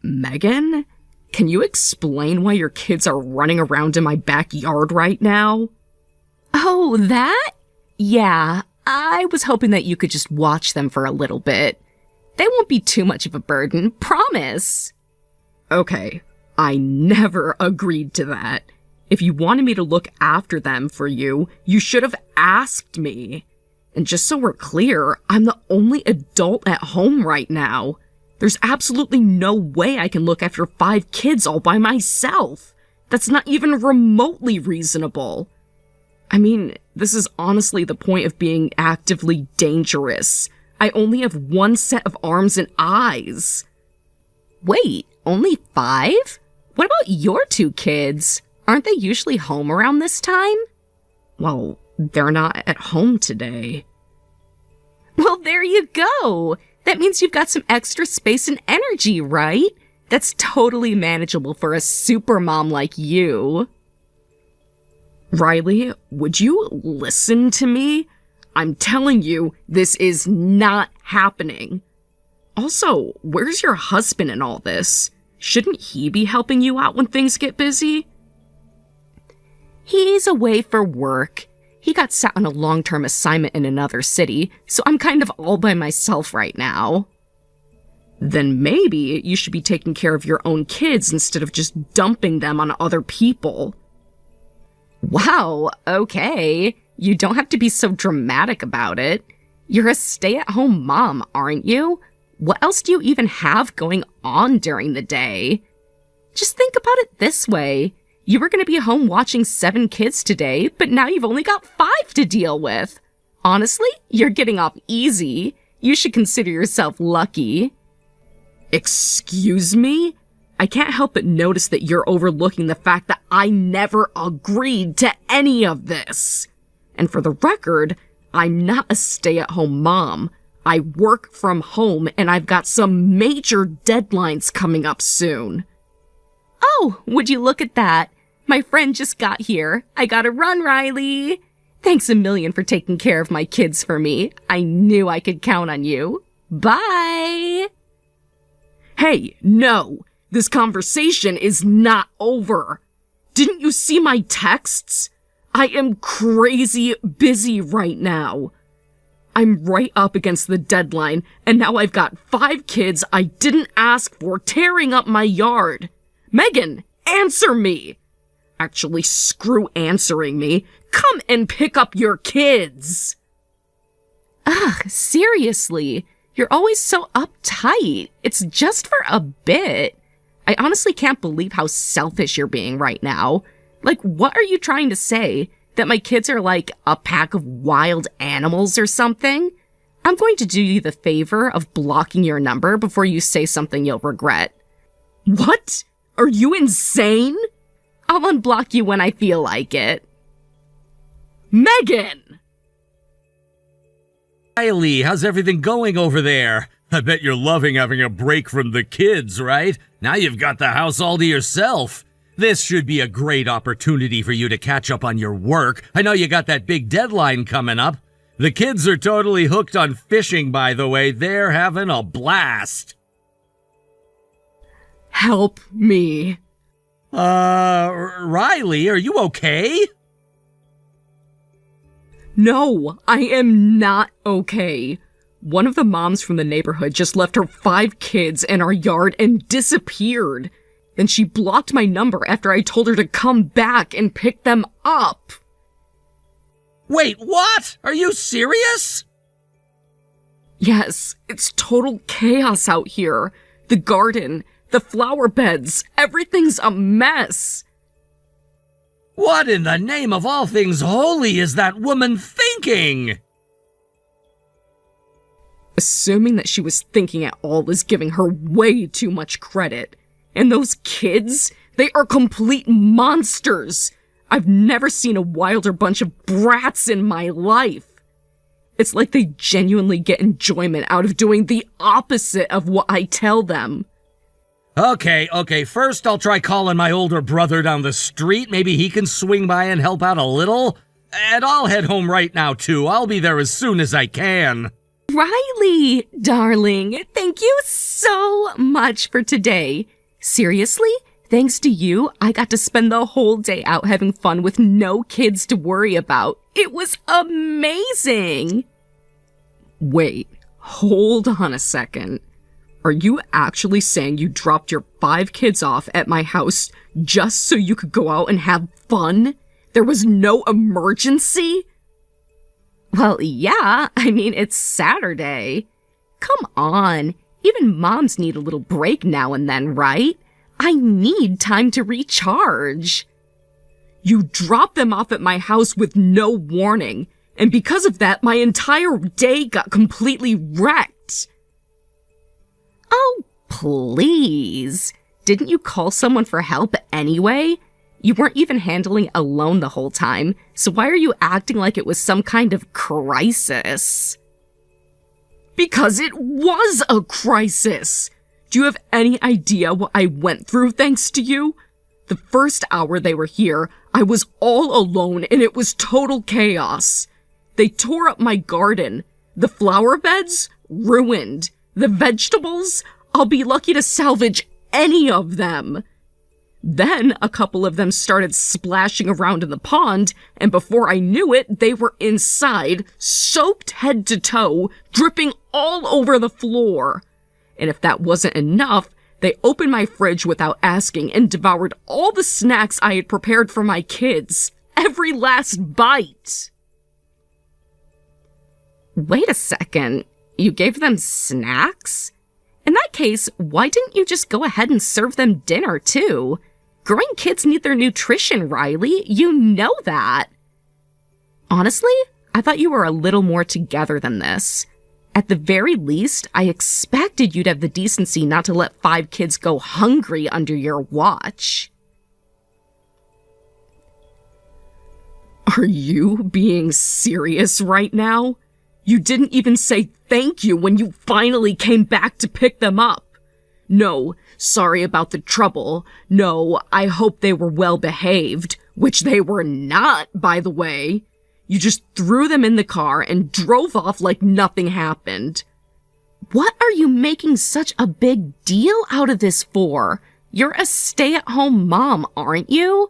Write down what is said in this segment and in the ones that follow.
Megan? Can you explain why your kids are running around in my backyard right now? Oh, that? Yeah, I was hoping that you could just watch them for a little bit. They won't be too much of a burden, promise. Okay, I never agreed to that. If you wanted me to look after them for you, you should have asked me. And just so we're clear, I'm the only adult at home right now. There's absolutely no way I can look after 5 kids all by myself. That's not even remotely reasonable. I mean, this is honestly the point of being actively dangerous. I only have 1 set of arms and eyes. Wait, only 5? What about your 2 kids? Aren't they usually home around this time? Well, they're not at home today. Well, there you go! That means you've got some extra space and energy, right? That's totally manageable for a super mom like you. Riley, would you listen to me? I'm telling you, this is not happening. Also, where's your husband in all this? Shouldn't he be helping you out when things get busy? He's away for work. He got sent on a long-term assignment in another city, so I'm kind of all by myself right now. Then maybe you should be taking care of your own kids instead of just dumping them on other people. Wow, okay. You don't have to be so dramatic about it. You're a stay-at-home mom, aren't you? What else do you even have going on during the day? Just think about it this way. You were going to be home watching 7 kids today, but now you've only got 5 to deal with. Honestly, you're getting off easy. You should consider yourself lucky. Excuse me? I can't help but notice that you're overlooking the fact that I never agreed to any of this. And for the record, I'm not a stay-at-home mom. I work from home and I've got some major deadlines coming up soon. Oh, would you look at that? My friend just got here. I gotta run, Riley. Thanks a million for taking care of my kids for me. I knew I could count on you. Bye! Hey, no! This conversation is not over. Didn't you see my texts? I am crazy busy right now. I'm right up against the deadline, and now I've got 5 kids I didn't ask for tearing up my yard. Megan, answer me! Actually, screw answering me. Come and pick up your kids! Ugh, seriously. You're always so uptight. It's just for a bit. I honestly can't believe how selfish you're being right now. Like, what are you trying to say? That my kids are like a pack of wild animals or something? I'm going to do you the favor of blocking your number before you say something you'll regret. What? Are you insane? I'll unblock you when I feel like it. Megan! Riley, how's everything going over there? I bet you're loving having a break from the kids, right? Now you've got the house all to yourself. This should be a great opportunity for you to catch up on your work. I know you got that big deadline coming up. The kids are totally hooked on fishing, by the way. They're having a blast. Help me. Riley, are you okay? No, I am not okay. One of the moms from the neighborhood just left her 5 kids in our yard and disappeared. Then she blocked my number after I told her to come back and pick them up. Wait, what? Are you serious? Yes, it's total chaos out here. The garden, the flower beds, everything's a mess. What in the name of all things holy is that woman thinking? Assuming that she was thinking at all is giving her way too much credit. And those kids, they are complete monsters. I've never seen a wilder bunch of brats in my life. It's like they genuinely get enjoyment out of doing the opposite of what I tell them. Okay, first I'll try calling my older brother down the street. Maybe he can swing by and help out a little. And I'll head home right now, too. I'll be there as soon as I can. Riley, darling, thank you so much for today. Seriously, thanks to you, I got to spend the whole day out having fun with no kids to worry about. It was amazing. Wait, hold on a second. Are you actually saying you dropped your 5 kids off at my house just so you could go out and have fun? There was no emergency? Well, yeah, I mean, it's Saturday. Come on, even moms need a little break now and then, right? I need time to recharge. You dropped them off at my house with no warning, and because of that, my entire day got completely wrecked. Oh, please. Didn't you call someone for help anyway? You weren't even handling it alone the whole time, so why are you acting like it was some kind of crisis? Because it was a crisis! Do you have any idea what I went through thanks to you? The first hour they were here, I was all alone and it was total chaos. They tore up my garden. The flower beds? Ruined. The vegetables? I'll be lucky to salvage any of them. Then a couple of them started splashing around in the pond, and before I knew it, they were inside, soaked head to toe, dripping all over the floor. And if that wasn't enough, they opened my fridge without asking and devoured all the snacks I had prepared for my kids. Every last bite. Wait a second. You gave them snacks? In that case, why didn't you just go ahead and serve them dinner, too? Growing kids need their nutrition, Riley. You know that. Honestly, I thought you were a little more together than this. At the very least, I expected you'd have the decency not to let 5 kids go hungry under your watch. Are you being serious right now? You didn't even say thank you when you finally came back to pick them up. No, sorry about the trouble. No, I hope they were well behaved, which they were not, by the way. You just threw them in the car and drove off like nothing happened. What are you making such a big deal out of this for? You're a stay-at-home mom, aren't you?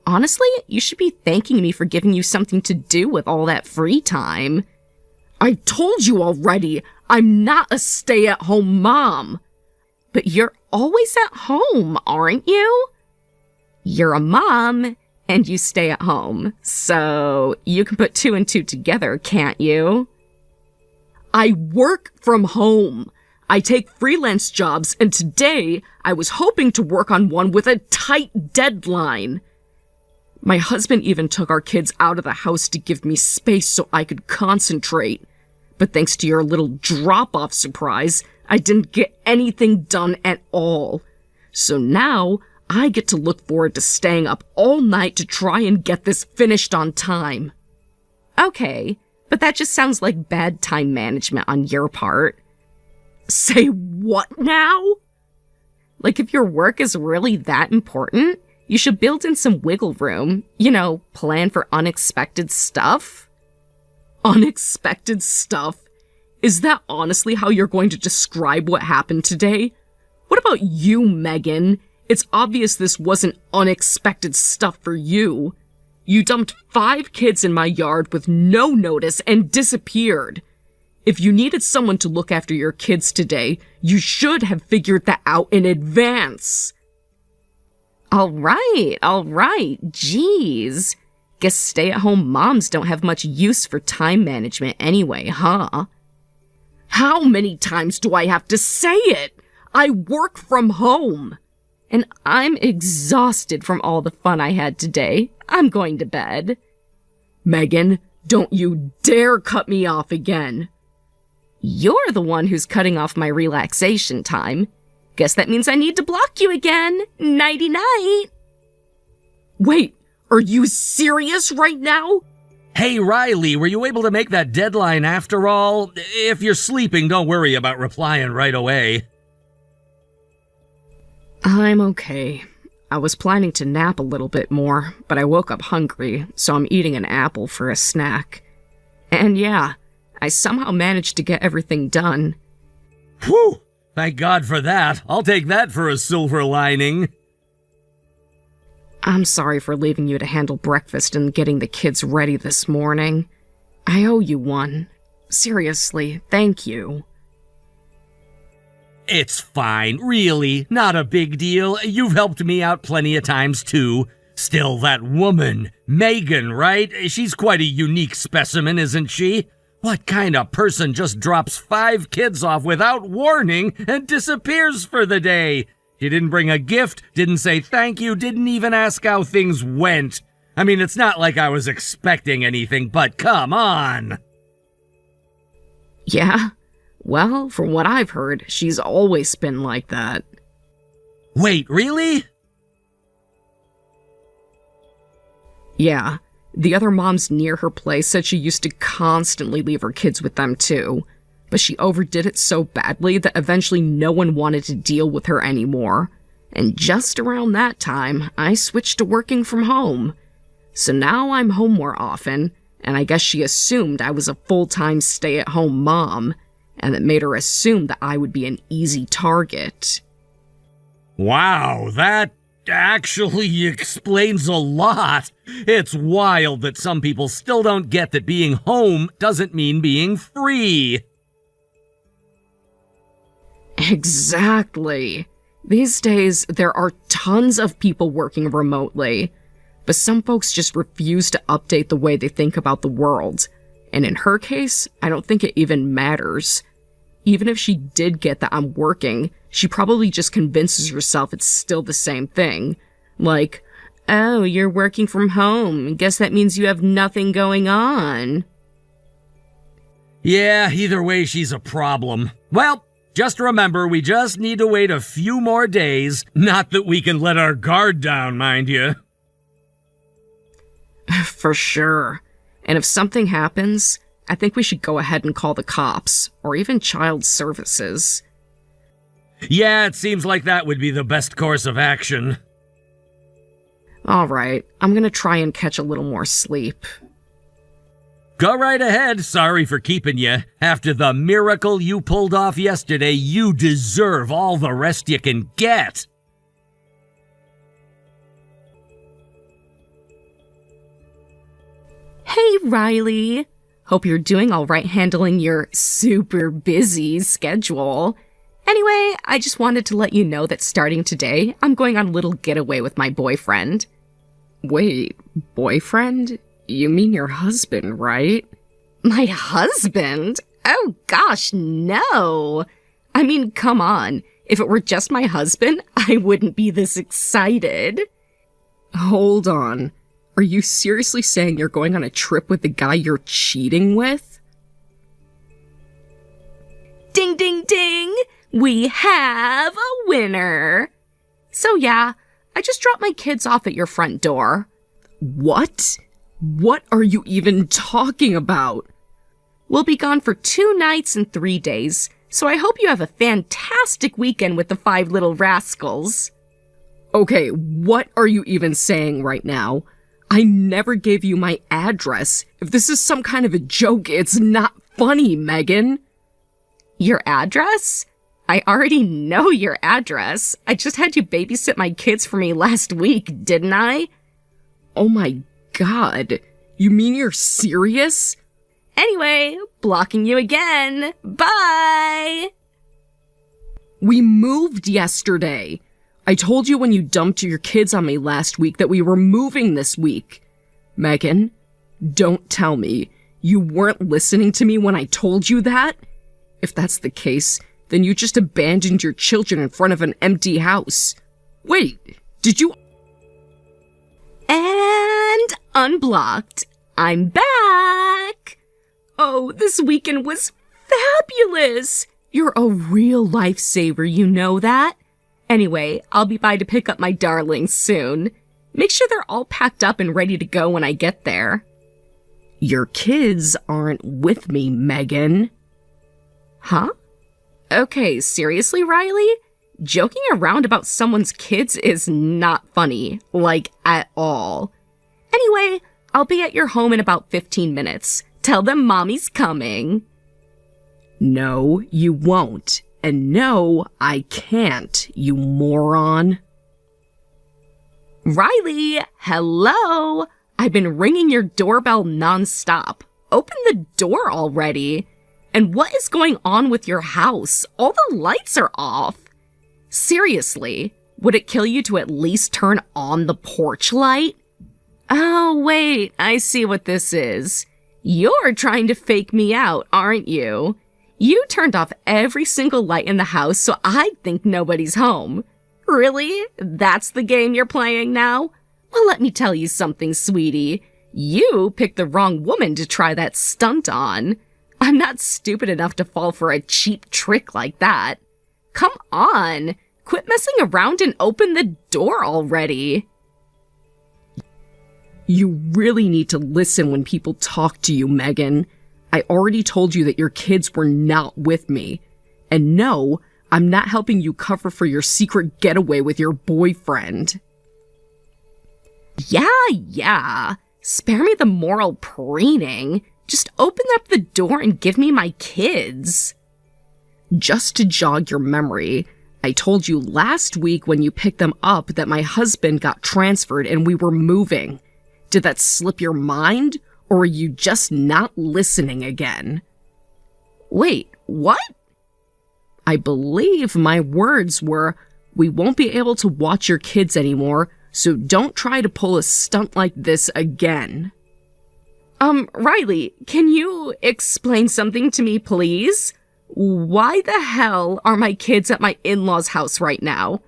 Honestly, you should be thanking me for giving you something to do with all that free time. I told you already, I'm not a stay-at-home mom. But you're always at home, aren't you? You're a mom, and you stay at home, so you can put 2 and 2 together, can't you? I work from home. I take freelance jobs, and today I was hoping to work on one with a tight deadline. My husband even took our kids out of the house to give me space so I could concentrate. But thanks to your little drop-off surprise, I didn't get anything done at all. So now, I get to look forward to staying up all night to try and get this finished on time. Okay, but that just sounds like bad time management on your part. Say what now? Like if your work is really that important, you should build in some wiggle room. You know, plan for unexpected stuff. Unexpected stuff? Is that honestly how you're going to describe what happened today? What about you, Megan? It's obvious this wasn't unexpected stuff for you. You dumped 5 kids in my yard with no notice and disappeared. If you needed someone to look after your kids today, you should have figured that out in advance. All right. Jeez. Guess stay-at-home moms don't have much use for time management anyway, huh? How many times do I have to say it? I work from home. And I'm exhausted from all the fun I had today. I'm going to bed. Megan, don't you dare cut me off again. You're the one who's cutting off my relaxation time. Guess that means I need to block you again. Nighty-night. Wait, are you serious right now? Hey, Riley, were you able to make that deadline after all? If you're sleeping, don't worry about replying right away. I'm okay. I was planning to nap a little bit more, but I woke up hungry, so I'm eating an apple for a snack. And yeah, I somehow managed to get everything done. Whew! Thank God for that. I'll take that for a silver lining. I'm sorry for leaving you to handle breakfast and getting the kids ready this morning. I owe you one. Seriously, thank you. It's fine, really. Not a big deal. You've helped me out plenty of times, too. Still, that woman, Megan, right? She's quite a unique specimen, isn't she? What kind of person just drops 5 kids off without warning and disappears for the day? She didn't bring a gift, didn't say thank you, didn't even ask how things went. I mean, it's not like I was expecting anything, but come on! Yeah? Well, from what I've heard, she's always been like that. Wait, really? Yeah. The other moms near her place said she used to constantly leave her kids with them too. But she overdid it so badly that eventually no one wanted to deal with her anymore. And just around that time, I switched to working from home. So now I'm home more often, and I guess she assumed I was a full-time stay-at-home mom, and it made her assume that I would be an easy target. Wow, that actually explains a lot. It's wild that some people still don't get that being home doesn't mean being free. Exactly. These days, there are tons of people working remotely, but some folks just refuse to update the way they think about the world. And in her case, I don't think it even matters. Even if she did get that I'm working, she probably just convinces herself it's still the same thing. Like, oh, you're working from home. Guess that means you have nothing going on. Yeah, either way, she's a problem. Well, just remember, we just need to wait a few more days. Not that we can let our guard down, mind you. For sure. And if something happens, I think we should go ahead and call the cops, or even child services. Yeah, it seems like that would be the best course of action. Alright, I'm gonna try and catch a little more sleep. Go right ahead. Sorry for keeping you. After the miracle you pulled off yesterday, you deserve all the rest you can get. Hey, Riley. Hope you're doing all right handling your super busy schedule. Anyway, I just wanted to let you know that starting today, I'm going on a little getaway with my boyfriend. Wait, boyfriend? You mean your husband, right? My husband? Oh gosh, no! I mean, come on. If it were just my husband, I wouldn't be this excited. Hold on. Are you seriously saying you're going on a trip with the guy you're cheating with? Ding, ding, ding! We have a winner! So yeah, I just dropped my kids off at your front door. What? What are you even talking about? We'll be gone for 2 nights and 3 days, so I hope you have a fantastic weekend with the 5 little rascals. Okay, what are you even saying right now? I never gave you my address. If this is some kind of a joke, it's not funny, Megan. Your address? I already know your address. I just had you babysit my kids for me last week, didn't I? Oh my God. You mean you're serious? Anyway, blocking you again. Bye! We moved yesterday. I told you when you dumped your kids on me last week that we were moving this week. Megan, don't tell me you weren't listening to me when I told you that. If that's the case, then you just abandoned your children in front of an empty house. Wait, did you... And unblocked. I'm back! Oh, this weekend was fabulous! You're a real lifesaver, you know that? Anyway, I'll be by to pick up my darlings soon. Make sure they're all packed up and ready to go when I get there. Your kids aren't with me, Megan. Huh? Okay, seriously, Riley? Joking around about someone's kids is not funny, like, at all. Anyway, I'll be at your home in about 15 minutes. Tell them Mommy's coming. No, you won't. And no, I can't, you moron. Riley, hello? I've been ringing your doorbell nonstop. Open the door already. And what is going on with your house? All the lights are off. Seriously, would it kill you to at least turn on the porch light? Oh, wait, I see what this is. You're trying to fake me out, aren't you? You turned off every single light in the house so I'd think nobody's home. Really? That's the game you're playing now? Well, let me tell you something, sweetie. You picked the wrong woman to try that stunt on. I'm not stupid enough to fall for a cheap trick like that. Come on, quit messing around and open the door already. You really need to listen when people talk to you, Megan. I already told you that your kids were not with me. And no, I'm not helping you cover for your secret getaway with your boyfriend. Yeah. Spare me the moral preening. Just open up the door and give me my kids. Just to jog your memory, I told you last week when you picked them up that my husband got transferred and we were moving. Did that slip your mind? Or are you just not listening again? Wait, what? I believe my words were, we won't be able to watch your kids anymore, so don't try to pull a stunt like this again. Riley, can you explain something to me, please? Why the hell are my kids at my in-laws' house right now?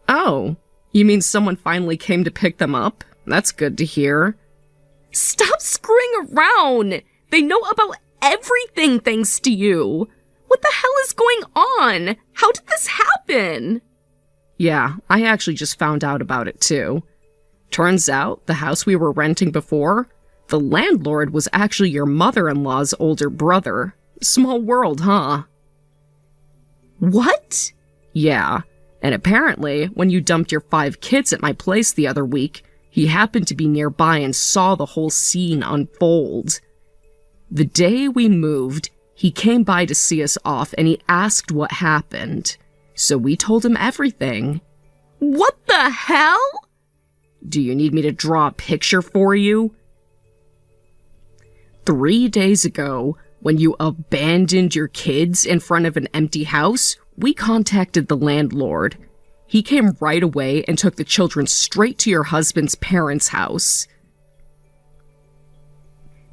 Oh, you mean someone finally came to pick them up? That's good to hear. Stop screwing around! They know about everything thanks to you! What the hell is going on? How did this happen? Yeah, I actually just found out about it too. Turns out, the house we were renting before, the landlord was actually your mother-in-law's older brother. Small world, huh? What? Yeah, and apparently, when you dumped your 5 kids at my place the other week, he happened to be nearby and saw the whole scene unfold. The day we moved, he came by to see us off and he asked what happened. So we told him everything. What the hell? Do you need me to draw a picture for you? 3 days ago, when you abandoned your kids in front of an empty house, we contacted the landlord. He came right away and took the children straight to your husband's parents' house.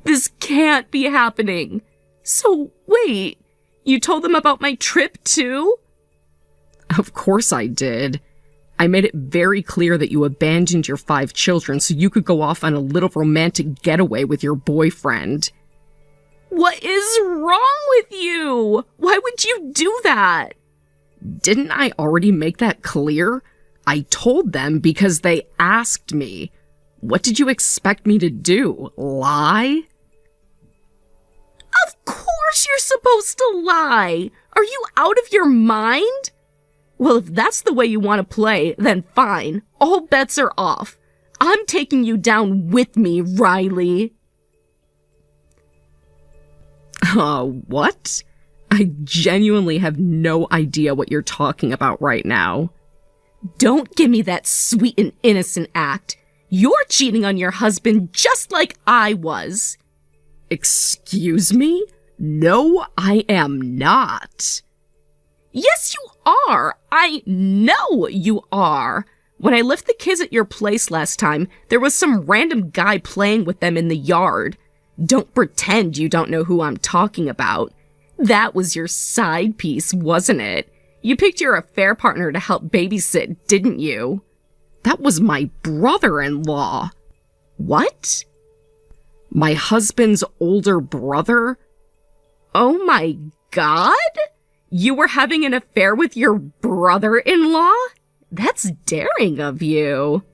This can't be happening. So, wait, you told them about my trip too? Of course I did. I made it very clear that you abandoned your 5 children so you could go off on a little romantic getaway with your boyfriend. What is wrong with you? Why would you do that? Didn't I already make that clear? I told them because they asked me. What did you expect me to do? Lie? Of course you're supposed to lie! Are you out of your mind? Well, if that's the way you want to play, then fine. All bets are off. I'm taking you down with me, Riley. What? I genuinely have no idea what you're talking about right now. Don't give me that sweet and innocent act. You're cheating on your husband just like I was. Excuse me? No, I am not. Yes, you are. I know you are. When I left the kids at your place last time, there was some random guy playing with them in the yard. Don't pretend you don't know who I'm talking about. That was your side piece, wasn't it? You picked your affair partner to help babysit, didn't you? That was my brother-in-law. What? My husband's older brother? Oh my God? You were having an affair with your brother-in-law? That's daring of you.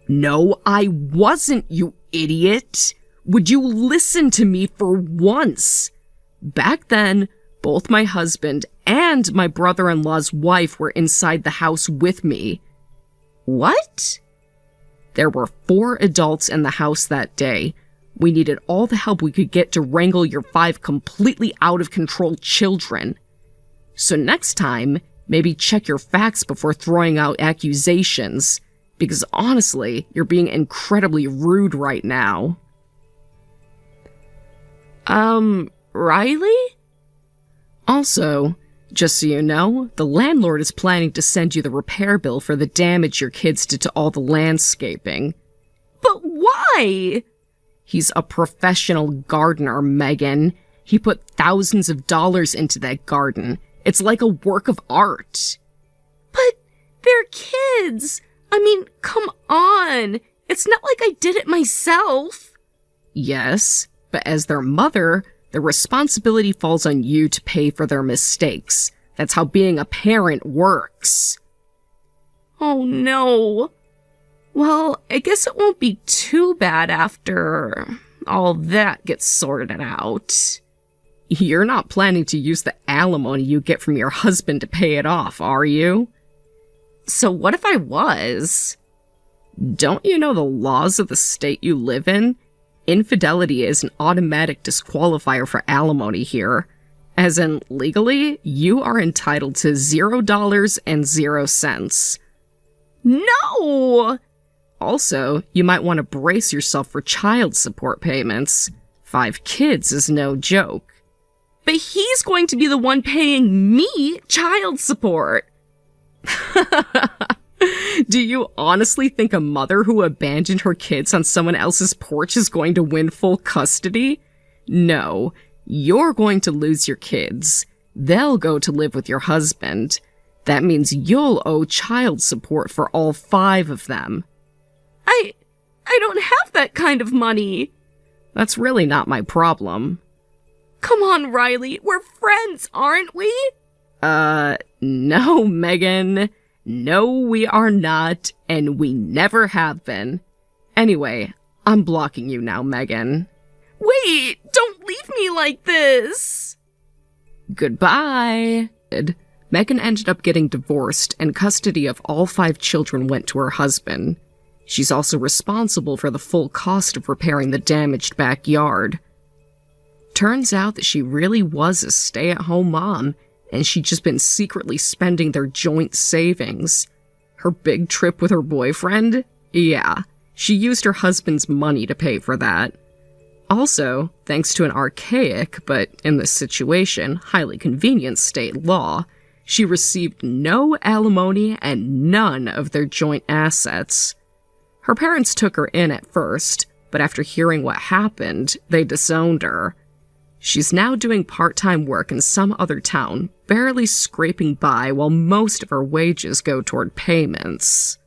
No, I wasn't, you idiot. Would you listen to me for once? Back then, both my husband and my brother-in-law's wife were inside the house with me. What? There were 4 adults in the house that day. We needed all the help we could get to wrangle your 5 completely out-of-control children. So next time, maybe check your facts before throwing out accusations, because honestly, you're being incredibly rude right now. Riley? Also, just so you know, the landlord is planning to send you the repair bill for the damage your kids did to all the landscaping. But why? He's a professional gardener, Megan. He put thousands of dollars into that garden. It's like a work of art. But they're kids. I mean, come on. It's not like I did it myself. Yes, but as their mother, the responsibility falls on you to pay for their mistakes. That's how being a parent works. Oh no. Well, I guess it won't be too bad after all that gets sorted out. You're not planning to use the alimony you get from your husband to pay it off, are you? So what if I was? Don't you know the laws of the state you live in? Infidelity is an automatic disqualifier for alimony here. As in, legally, you are entitled to $0.00. No! Also, you might want to brace yourself for child support payments. 5 kids is no joke. But he's going to be the one paying me child support. Do you honestly think a mother who abandoned her kids on someone else's porch is going to win full custody? No, you're going to lose your kids. They'll go to live with your husband. That means you'll owe child support for all 5 of them. I don't have that kind of money. That's really not my problem. Come on, Riley, we're friends, aren't we? No, Megan. No, we are not, and we never have been. Anyway, I'm blocking you now, Megan. Wait, don't leave me like this! Goodbye. Megan ended up getting divorced, and custody of all 5 children went to her husband. She's also responsible for the full cost of repairing the damaged backyard. Turns out that she really was a stay-at-home mom, and she'd just been secretly spending their joint savings. Her big trip with her boyfriend? Yeah, she used her husband's money to pay for that. Also, thanks to an archaic, but in this situation, highly convenient state law, she received no alimony and none of their joint assets. Her parents took her in at first, but after hearing what happened, they disowned her. She's now doing part-time work in some other town, barely scraping by while most of her wages go toward payments.